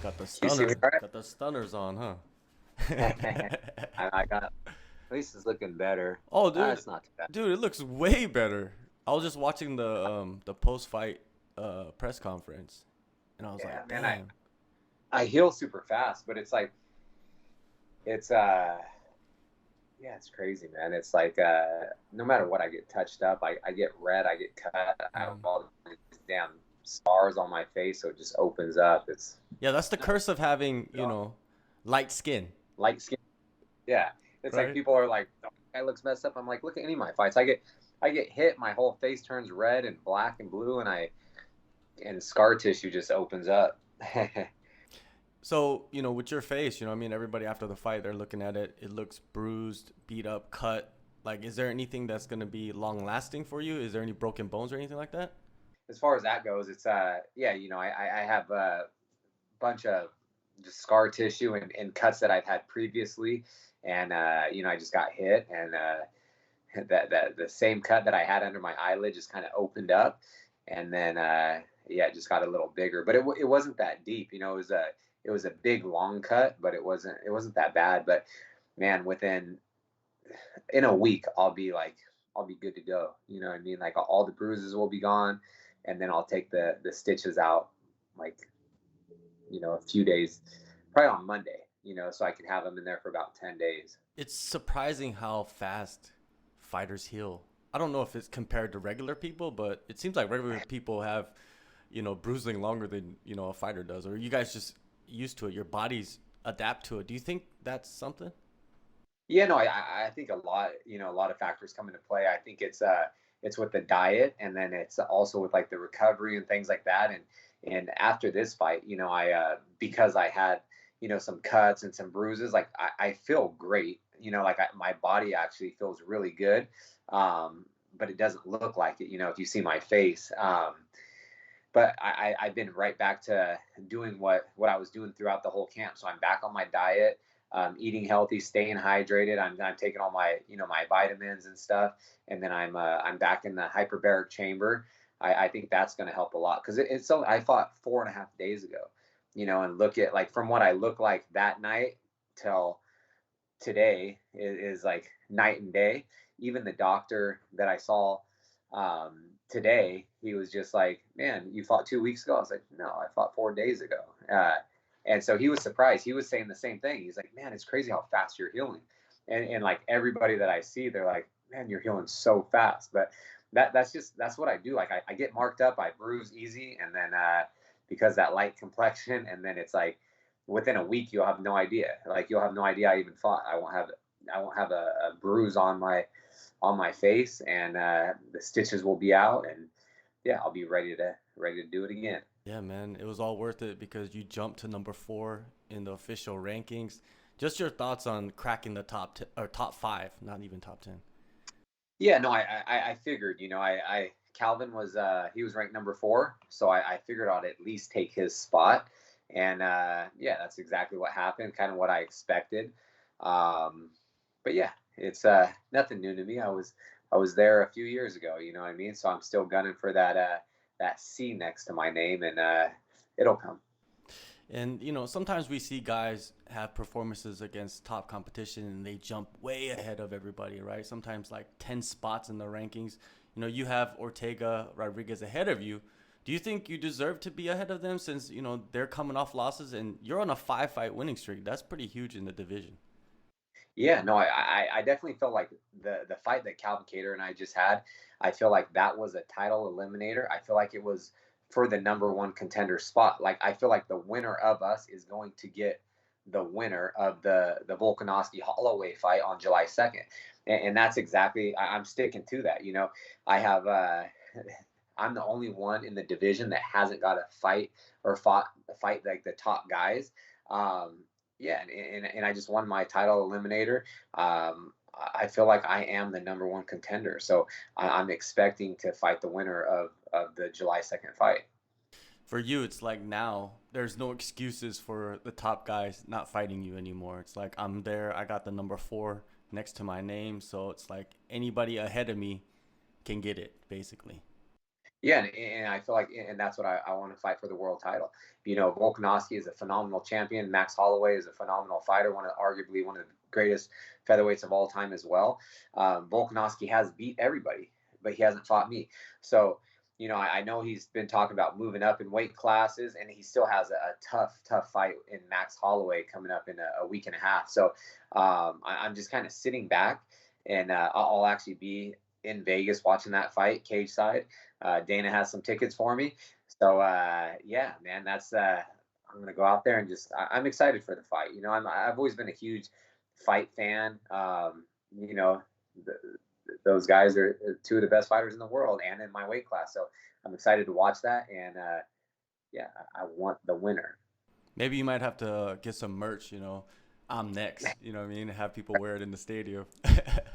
Got the You see me stunner. all Got the stunners on, huh? right? I got at least it's looking better. Oh, dude, It's not too bad. dude, it looks way better. I was just watching the post fight press conference, and I was Yeah, like, man, damn. I heal super fast, but it's like it's yeah, it's crazy, man. It's like no matter what I get touched up, I get red, I get cut, I have Mm. all these damn scars on my face, so it just opens up. It's Yeah, that's the curse of having light skin, light skin. Yeah, it's like right? people are like, oh, that guy looks messed up. I'm like, look at any of my fights. I get hit, my whole face turns red and black and blue, and scar tissue just opens up. So, with your face, I mean, everybody after the fight, they're looking at it. It looks bruised, beat up, cut. Like, is there anything that's going to be long lasting for you? Is there any broken bones or anything like that? As far as that goes, it's yeah, I have a bunch of just scar tissue and cuts that I've had previously, and I just got hit, and that the same cut that I had under my eyelid just kind of opened up, and then yeah, it just got a little bigger, but it wasn't that deep. It was a big long cut, but it wasn't that bad. But man, within in a week, I'll be good to go. You know what I mean? Like all the bruises will be gone, and then I'll take the stitches out like a few days, probably on Monday. So I can have them in there for about 10 days. It's surprising how fast fighters heal. I don't know if it's compared to regular people, but it seems like regular people have, bruising longer than, a fighter does. Or you guys just used to it. Your bodies adapt to it. Do you think that's something? Yeah, no, I think a lot of factors come into play. I think it's with the diet, and then it's also with like the recovery and things like that. And after this fight, I because I had some cuts and some bruises, like I feel great. Like my body actually feels really good, but it doesn't look like it. If you see my face. But I've been right back to doing what I was doing throughout the whole camp. So I'm back on my diet, eating healthy, staying hydrated. I'm taking all my my vitamins and stuff, and then I'm back in the hyperbaric chamber. I think that's going to help a lot because it's so I fought 4.5 days ago, and look at like from what I look like that night till today is like night and day. Even the doctor that I saw today, he was just like, "Man, you fought 2 weeks ago." I was like, "No, I fought 4 days ago." And so he was surprised. He was saying the same thing. He's like, "Man, it's crazy how fast you're healing." And like everybody that I see, they're like, "Man, you're healing so fast." But that's what I do. Like I get marked up, I bruise easy, and then because that light complexion, and then it's like within a week you'll have no idea. Like you'll have no idea I even fought. I won't have a bruise on my face, and the stitches will be out, and yeah, I'll be ready to do it again. Yeah, man, it was all worth it because you jumped to number 4 in the official rankings. Just your thoughts on cracking the or top 5, not even top 10. Yeah, no, I figured, I Calvin was he was ranked number 4, so I figured I'd at least take his spot, and yeah, that's exactly what happened, kind of what I expected. Um, but yeah, it's nothing new to me. I was there a few years ago, you know what I mean? So I'm still gunning for that C next to my name, and it'll come. And sometimes we see guys have performances against top competition and they jump way ahead of everybody, right? Sometimes like 10 spots in the rankings. You have Ortega, Rodriguez ahead of you. Do you think you deserve to be ahead of them since, they're coming off losses and you're on a 5 fight winning streak? That's pretty huge in the division. Yeah, no, I definitely felt like the fight that Calvin Kattar and I just had, I feel like that was a title eliminator. I feel like it was for the number one contender spot. Like I feel like the winner of us is going to get the winner of the Volkanovski Holloway fight on July 2nd. And that's exactly I'm sticking to that. I have I'm the only one in the division that hasn't got a fight or fight like the top guys. Yeah, and I just won my title eliminator. I feel like I am the number one contender, so I'm expecting to fight the winner of the July 2nd fight. For you, it's like now there's no excuses for the top guys not fighting you anymore. It's like I'm there, I got the number 4 next to my name, so it's like anybody ahead of me can get it, basically. Yeah, and I feel like, and that's what I want to fight for the world title. You know, Volkanovski is a phenomenal champion. Max Holloway is a phenomenal fighter, arguably one of the greatest featherweights of all time as well. Volkanovski has beat everybody, but he hasn't fought me. So, you know, I know he's been talking about moving up in weight classes, and he still has a tough fight in Max Holloway coming up in a week and a half. So I'm just kind of sitting back, and I'll actually be in Vegas watching that fight, cage side. Dana has some tickets for me. So yeah, man, that's I'm gonna go out there and I'm excited for the fight. You know, I've always been a huge fight fan. You know, the, those guys are two of the best fighters in the world and in my weight class. So I'm excited to watch that. And yeah, I want the winner. Maybe you might have to get some merch. I'm next. You know what I mean? Have people wear it in the stadium.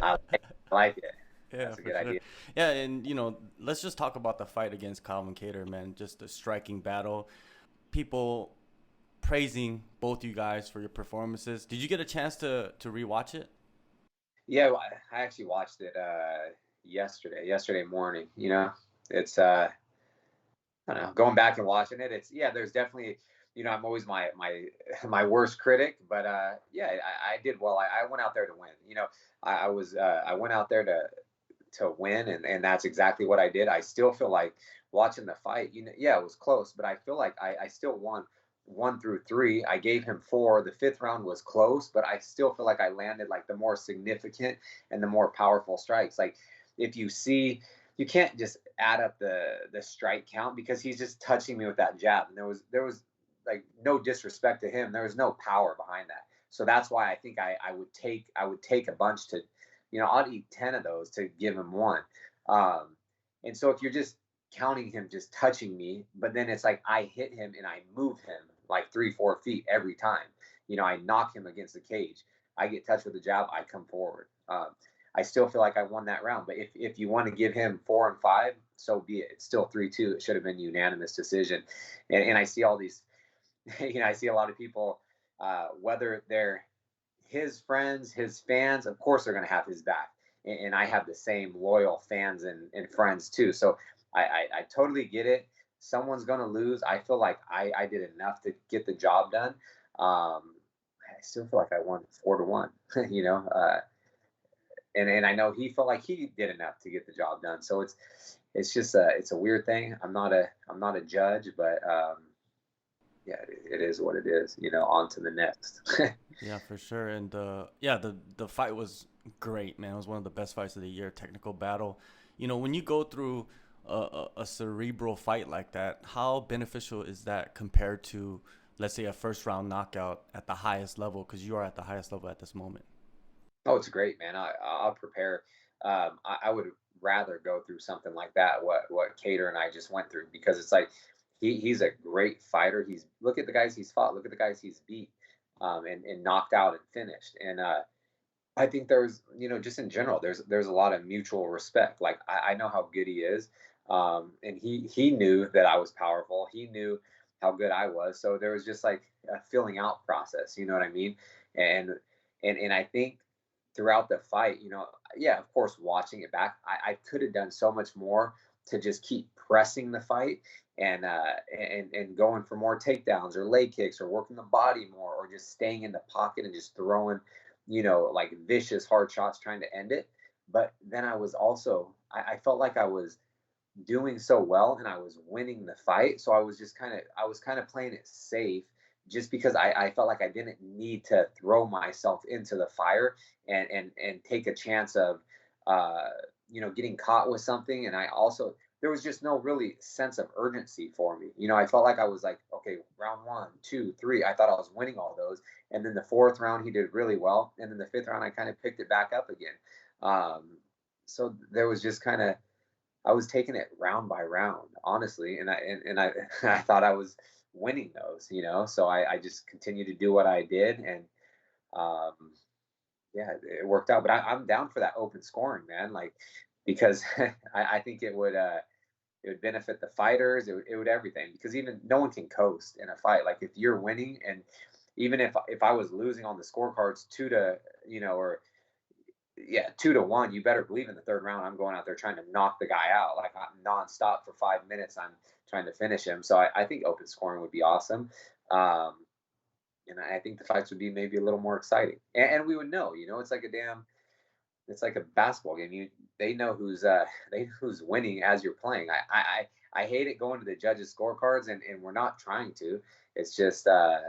I like it. Yeah, That's a for good sure. idea. Yeah, and let's just talk about the fight against Calvin Kattar, man. Just a striking battle. People praising both you guys for your performances. Did you get a chance to rewatch it? Yeah, well, I actually watched it yesterday morning. You know, it's I don't know, going back and watching it, it's yeah, there's definitely, you know, I'm always my worst critic, but yeah, I did well. I went out there to win. You know, I went out there to win, and that's exactly what I did. I still feel like watching the fight, you know, yeah, it was close, but I feel like I still won 1 through 3. I gave him 4. The fifth round was close, but I still feel like I landed like the more significant and the more powerful strikes. Like if you see, you can't just add up the strike count because he's just touching me with that jab, and there was like no disrespect to him. There was no power behind that. So that's why I think I would take a bunch to, you know, I'd eat 10 of those to give him one. Um, and so if you're just counting him just touching me, but then it's like I hit him and I move him like 3, 4 feet every time. You know, I knock him against the cage. I get touched with the jab, I come forward. I still feel like I won that round. But if you want to give him 4 and 5, so be it. It's still 3-2. It should have been unanimous decision. And I see all these, you know, I see a lot of people, whether they're his friends, his fans, of course they're going to have his back. And I have the same loyal fans and friends too. So I totally get it. Someone's going to lose. I feel like I did enough to get the job done. I still feel like I won 4-1, you know, and I know he felt like he did enough to get the job done. So it's just it's a weird thing. I'm not a judge, but yeah, it is what it is. You know, on to the next. Yeah, for sure. And yeah, the fight was great, man. It was one of the best fights of the year. Technical battle. When you go through a cerebral fight like that, how beneficial is that compared to, let's say, a first round knockout at the highest level? Because you are at the highest level at this moment. Oh, it's great, man. I'll prepare. I would rather go through something like that. What Cater and I just went through, because it's like he's a great fighter. He's look at the guys he's fought. Look at the guys he's beat, and knocked out and finished. And I think there's, you know, just in general, there's a lot of mutual respect. Like I know how good he is, and he knew that I was powerful. He knew how good I was. So there was just like a filling out process. You know what I mean? And and I think throughout the fight, you know, yeah, of course, watching it back, I could have done so much more to just keep pressing the fight and going for more takedowns or leg kicks or working the body more or just staying in the pocket and just throwing, you know, like vicious hard shots trying to end it. But then I was also I felt like I was doing so well and I was winning the fight. So I was kind of playing it safe just because I felt like I didn't need to throw myself into the fire and take a chance of uh, you know, getting caught with something. And I also there was just no really sense of urgency for me. You know, I felt like I was like, okay, round 1, 2, 3. I thought I was winning all those. And then the fourth round he did really well. And then the fifth round I kind of picked it back up again. So there was just kind of I was taking it round by round, honestly, and I I thought I was winning those, you know. So I just continued to do what I did, and um, yeah, it worked out. But I'm down for that open scoring, man. Like because I think it would benefit the fighters. It would everything because even no one can coast in a fight. Like if you're winning, and even if I was losing on the scorecards 2 to, you know, or yeah, 2-1. You better believe in the third round, I'm going out there trying to knock the guy out. Like I'm nonstop for 5 minutes. I'm trying to finish him. So I think open scoring would be awesome. Um, and I think the fights would be maybe a little more exciting. And we would know, it's like it's like a basketball game. They know who's they know who's winning as you're playing. I hate it going to the judges' scorecards, and we're not trying to. It's just I'm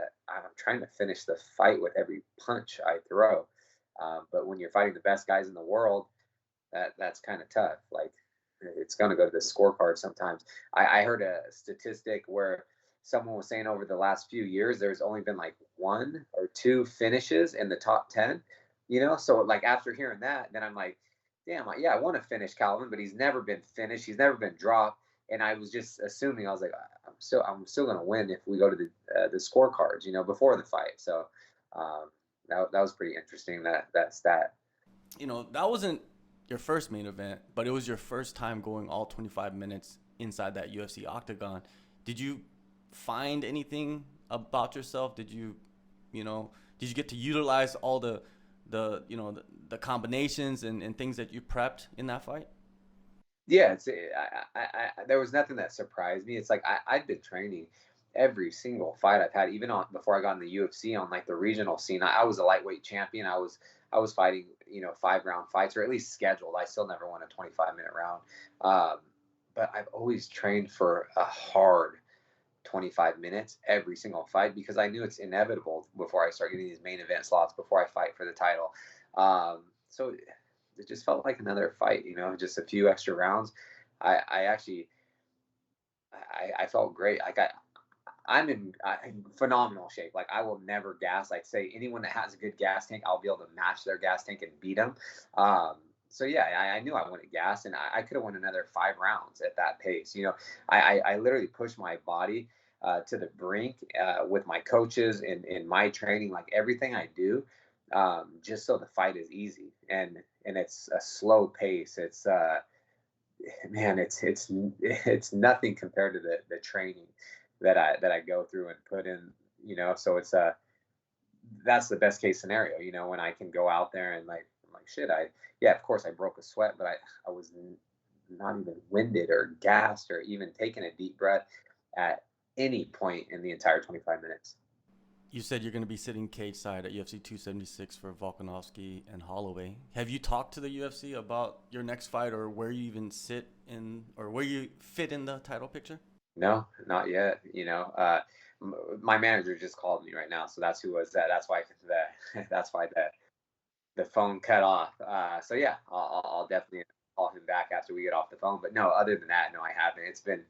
trying to finish the fight with every punch I throw. But when you're fighting the best guys in the world, that's kind of tough. Like it's going to go to the scorecard sometimes. I heard a statistic where someone was saying over the last few years there's only been like 1 or 2 finishes in the top 10. So like after hearing that, then I'm like, damn, yeah, I want to finish Calvin, but he's never been finished. He's never been dropped. And I was just assuming, I was like, I'm still going to win if we go to the scorecards, before the fight. So that was pretty interesting, that stat. That wasn't your first main event, but it was your first time going all 25 minutes inside that UFC octagon. Did you find anything about yourself? Did you get to utilize all the combinations and things that you prepped in that fight? Yeah, there was nothing that surprised me. It's like I'd been training every single fight I've had, even on before I got in the UFC on like the regional scene. I was a lightweight champion. I was fighting 5-round fights, or at least scheduled. I still never won a 25-minute round, but I've always trained for a hard 25 minutes every single fight because I knew it's inevitable before I start getting these main event slots before I fight for the title. So it just felt like another fight, just a few extra rounds. I actually I felt great. Like I'm in phenomenal shape. Like I will never gas. Like say anyone that has a good gas tank, I'll be able to match their gas tank and beat them. So yeah, I knew I wanted gas, and I could have won another 5 rounds at that pace. I literally pushed my body to the brink with my coaches and in my training, like everything I do, just so the fight is easy and it's a slow pace. It's man, it's nothing compared to the training that I go through and put in. So it's that's the best case scenario. When I can go out there and like I'm like shit. Yeah, of course I broke a sweat, but I was not even winded or gassed or even taking a deep breath at any point in the entire 25 minutes. You said you're going to be sitting cage side at UFC 276 for Volkanovski and Holloway. Have you talked to the UFC about your next fight, or where you even sit in, or where you fit in the title picture? No, not yet. My manager just called me right now, so that's who was that. That's why that's why the phone cut off. So yeah, I'll definitely call him back after we get off the phone. But no, other than that, no, I haven't. It's been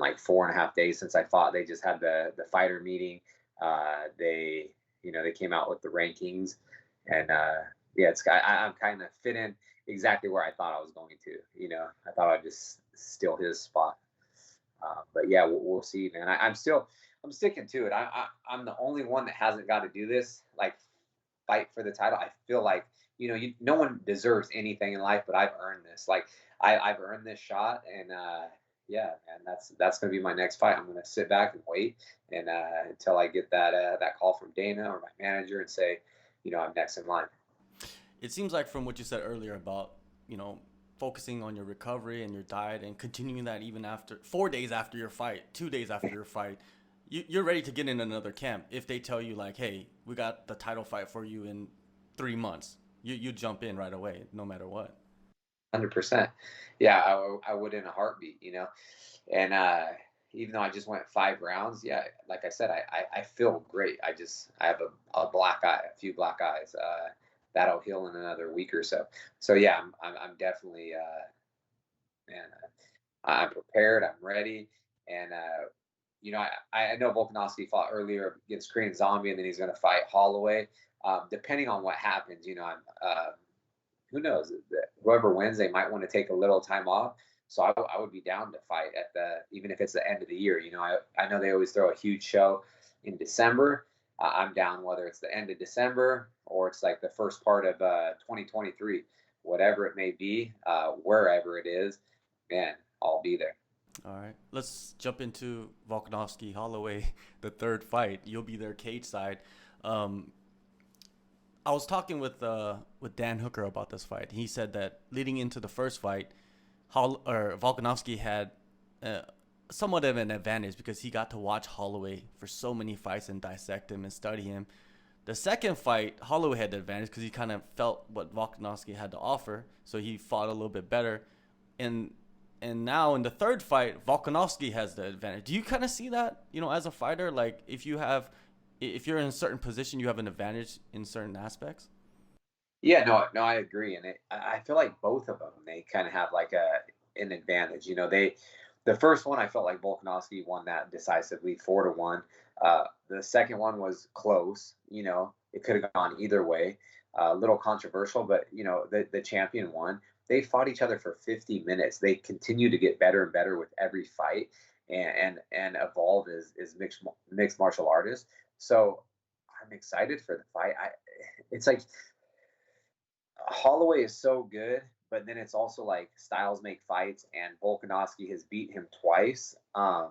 like 4.5 days since I fought. They just had the fighter meeting. They came out with the rankings, and yeah, I'm kind of fit in exactly where I thought I was going to. I thought I'd just steal his spot. But yeah, we'll see, man. I'm sticking to it. I'm the only one that hasn't got to do this, like fight for the title. I feel like no one deserves anything in life, but I've earned this. Like I've earned this shot, and yeah, man, that's gonna be my next fight. I'm gonna sit back and wait, and until I get that call from Dana or my manager and say, I'm next in line. It seems like from what you said earlier about, you know, focusing on your recovery and your diet and continuing that even after 4 days after your fight, 2 days after your fight, you're ready to get in another camp. If they tell you like, hey, we got the title fight for you in 3 months, you jump in right away, no matter what. 100%. Yeah, I would in a heartbeat, and even though I just went 5 rounds, yeah, like I said, I feel great. I have a black eye, a few black eyes. That'll heal in another week or so. So yeah, I'm definitely man, I'm prepared. I'm ready, and I know Volkanovski fought earlier against Korean Zombie, and then he's going to fight Holloway. Depending on what happens, I'm who knows? Whoever wins, they might want to take a little time off. So I would be down to fight at even if it's the end of the year. I know they always throw a huge show in December. I'm down whether it's the end of December or it's like the first part of 2023, whatever it may be, wherever it is, man, I'll be there. All right, let's jump into Volkanovski Holloway, the third fight. You'll be there cage side. Um, I was talking with Dan Hooker about this fight. He said that leading into the first fight, Volkanovski had uh, somewhat of an advantage because he got to watch Holloway for so many fights and dissect him and study him. The second fight, Holloway had the advantage because he kind of felt what Volkanovski had to offer, so he fought a little bit better. And now in the third fight, Volkanovski has the advantage. Do you kind of see that, as a fighter, like if you're in a certain position, you have an advantage in certain aspects? Yeah, no, I agree, and I feel like both of them they kind of have like an advantage. The first one I felt like Volkanovski won that decisively, 4-1. The second one was close. It could have gone either way. A little controversial, but the champion won. They fought each other for 50 minutes. They continue to get better and better with every fight, and evolve as mixed martial artists. So I'm excited for the fight. It's like Holloway is so good, but then it's also like styles make fights, and Volkanovski has beat him twice. I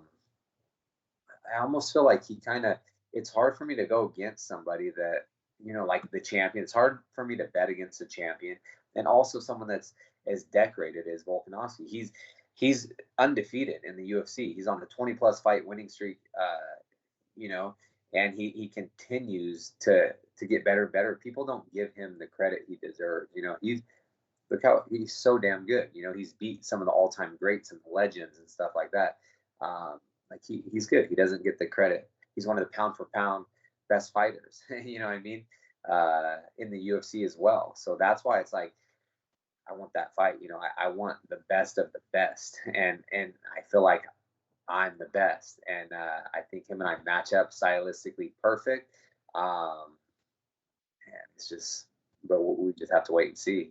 almost feel like it's hard for me to go against somebody that, like the champion. It's hard for me to bet against a champion, and also someone that's as decorated as Volkanovski. He's undefeated in the UFC. He's on a 20+ fight winning streak, you know, and he continues to get better and better. People don't give him the credit he deserves. Look how he's so damn good. He's beat some of the all-time greats and legends and stuff like that. Like he's good. He doesn't get the credit. He's one of the pound for pound best fighters. You know what I mean? In the UFC as well. So that's why it's like I want that fight. I want the best of the best, and I feel like I'm the best, and I think him and I match up stylistically perfect. And it's just, but we just have to wait and see.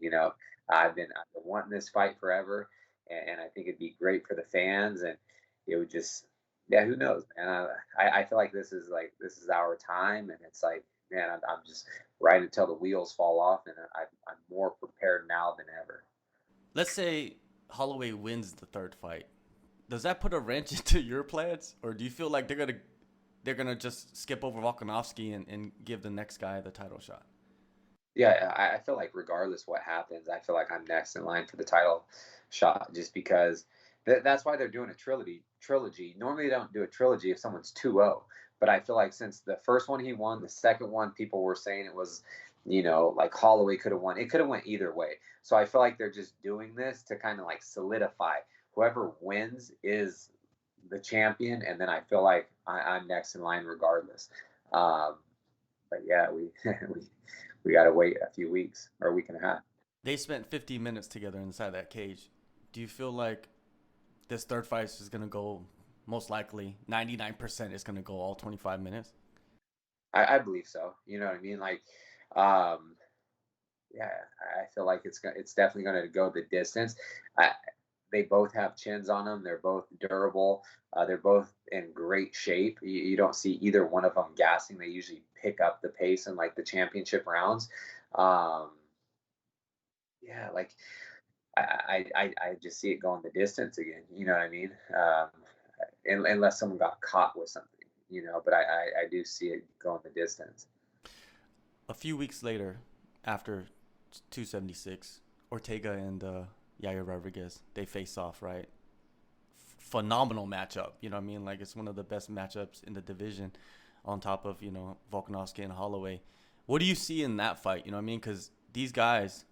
I've been wanting this fight forever, and I think it'd be great for the fans, and it would just, yeah, who knows, man. I feel like this is our time, and it's like, man, I'm just right until the wheels fall off, and I'm more prepared now than ever. Let's say Holloway wins the third fight. Does that put a wrench into your plans, or do you feel like they're gonna just skip over Volkanovski and give the next guy the title shot? Yeah, I feel like regardless what happens, I feel like I'm next in line for the title shot, just because that's why they're doing a trilogy. Normally they don't do a trilogy if someone's 2-0, but I feel like since the first one he won, the second one people were saying it was, like Holloway could have won. It could have went either way. So I feel like they're just doing this to kind of like solidify whoever wins is the champion, and then I feel like I'm next in line regardless. Um, but yeah, we we got to wait a few weeks or a week and a half. They spent 50 minutes together inside that cage. Do you feel like this third fight is gonna go, most likely 99% is gonna go all 25 minutes? I believe so. You know what I mean? Like, um, yeah, I feel like it's definitely going to go the distance. I, they both have chins on them. They're both durable. They're both in great shape. You don't see either one of them gassing. They usually pick up the pace in like the championship rounds. Um, yeah, like I just see it going the distance again. You know what I mean? Unless someone got caught with something, But I do see it going the distance. A few weeks later, after 276, Ortega and Yair Rodriguez, they face off, right? Phenomenal matchup. You know what I mean? Like, it's one of the best matchups in the division, on top of, Volkanovski and Holloway. What do you see in that fight? You know what I mean? Because these guys,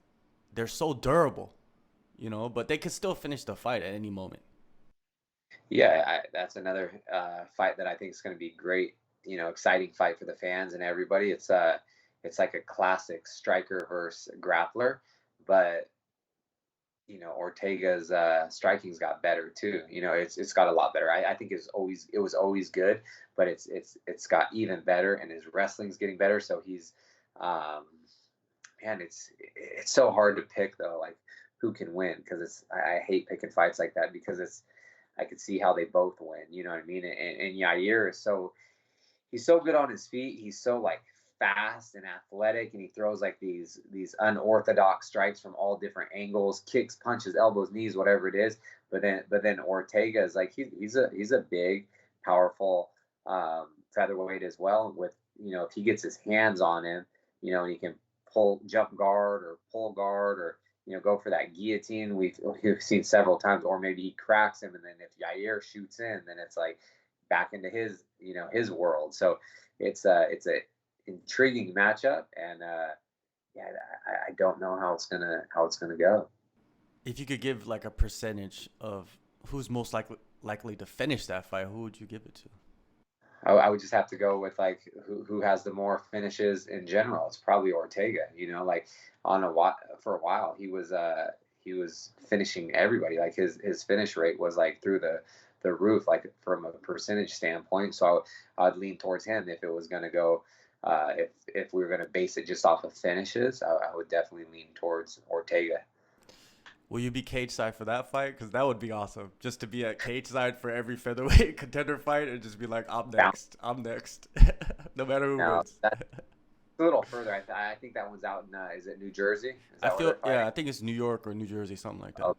they're so durable, but they could still finish the fight at any moment. Yeah, that's another fight that I think is going to be great. Exciting fight for the fans and everybody. It's like a classic striker versus grappler, but Ortega's striking's got better too. It's got a lot better. I think it was always good, but it's got even better, and his wrestling's getting better. So he's um, man, it's so hard to pick though, like who can win, because I hate picking fights like that, because I could see how they both win. You know what I mean? And Yair he's so good on his feet. He's so like fast and athletic, and he throws like these unorthodox strikes from all different angles, kicks, punches, elbows, knees, whatever it is. But then Ortega is like he's a big, powerful featherweight as well. With if he gets his hands on him, and he can jump guard or pull guard, or go for that guillotine. We've seen several times, or maybe he cracks him, and then if Yair shoots in, then it's like back into his world. So it's a intriguing matchup, and yeah, I don't know how it's gonna go. If you could give like a percentage of who's most likely to finish that fight, who would you give it to? I would just have to go with like who has the more finishes in general. It's probably Ortega. Like for a while he was finishing everybody. Like his finish rate was like through the roof, like from a percentage standpoint. So I'd lean towards him if it was going to go. If we were going to base it just off of finishes, I would definitely lean towards Ortega. Will you be cage side for that fight? Because that would be awesome. Just to be at cage side for every featherweight contender fight and just be like, I'm next. I'm next. No matter who wins. That's a little further. I think that one's out in, is it New Jersey? I think it's New York or New Jersey, something like that. Oh,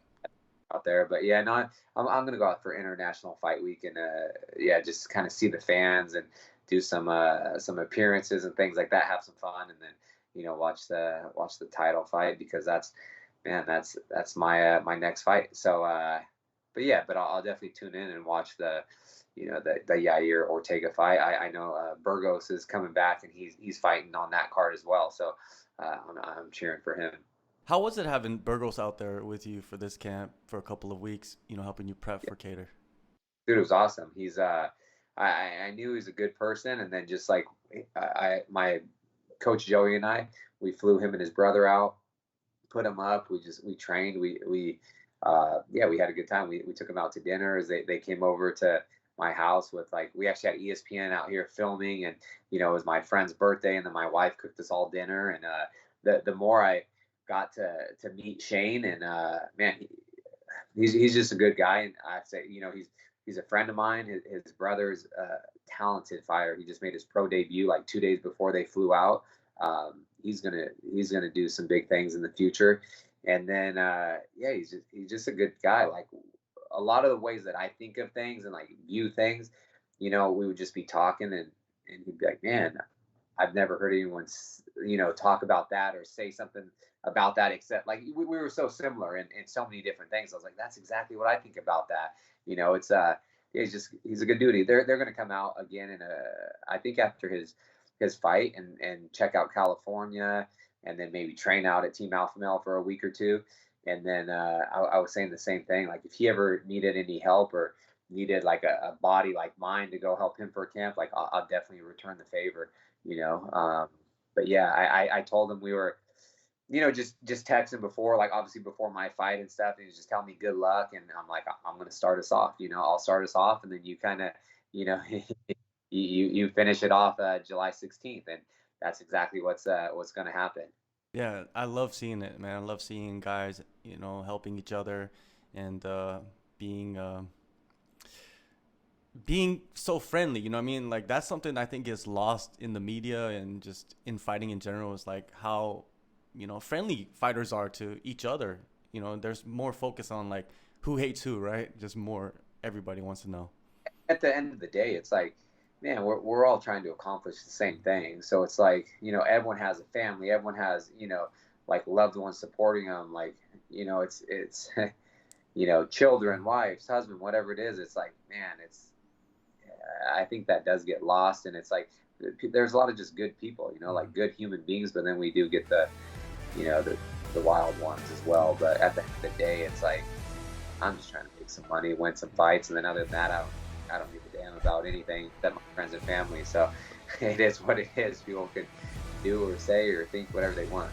out there. But yeah, no, I'm going to go out for International Fight Week and, yeah, just kind of see the fans and do some appearances and things like that, have some fun, and then, watch the title fight, because that's my next fight. So, but I'll definitely tune in and watch the Yair Ortega fight. I know Burgos is coming back, and he's fighting on that card as well. So I'm cheering for him. How was it having Burgos out there with you for this camp for a couple of weeks? Helping you prep for Kattar. Dude, it was awesome. He's I knew he was a good person, and then just like my coach Joey and we flew him and his brother out, put him up. We trained. We had a good time. We took him out to dinner as they came over to my house with, like, we actually had ESPN out here filming, and it was my friend's birthday, and then my wife cooked us all dinner. And the more I got to meet Shane, and man, he's just a good guy, and I say he's a friend of mine. His brother's a talented fighter. He just made his pro debut like 2 days before they flew out. He's gonna do some big things in the future, and then he's just a good guy. Like, a lot of the ways that I think of things and like view things, we would just be talking, and he'd be like, man, I've never heard anyone talk about that or say something about that, except like we were so similar in so many different things. I was like, that's exactly what I think about that. It's he's a good dude. They're going to come out again I think after his fight, and check out California, and then maybe train out at Team Alpha Male for a week or two. And then I was saying the same thing. Like, if he ever needed any help or needed like a body like mine to go help him for a camp, like I'll definitely return the favor. But yeah, I told him we were, just texting before, like obviously before my fight and stuff, and he was just telling me good luck, and I'm like, I'm gonna start us off. I'll start us off, and then you kind of, you finish it off July 16th, and that's exactly what's gonna happen. Yeah, I love seeing it, man. I love seeing guys, helping each other, and being so friendly. You know what I mean? Like, that's something I think is lost in the media and just in fighting in general, is like how, friendly fighters are to each other. There's more focus on like who hates who, right? Just more, everybody wants to know. At the end of the day, it's like, man, we're all trying to accomplish the same thing. So it's like, everyone has a family, everyone has, like loved ones supporting them. Like, it's, children, wives, husband, whatever it is. It's like, man, I think that does get lost. And it's like, there's a lot of just good people, like good human beings, but then we do get the wild ones as well. But at the end of the day, it's like, I'm just trying to make some money, win some fights. And then other than that, I don't give a damn about anything except my friends and family. So it is what it is. People can do or say or think whatever they want.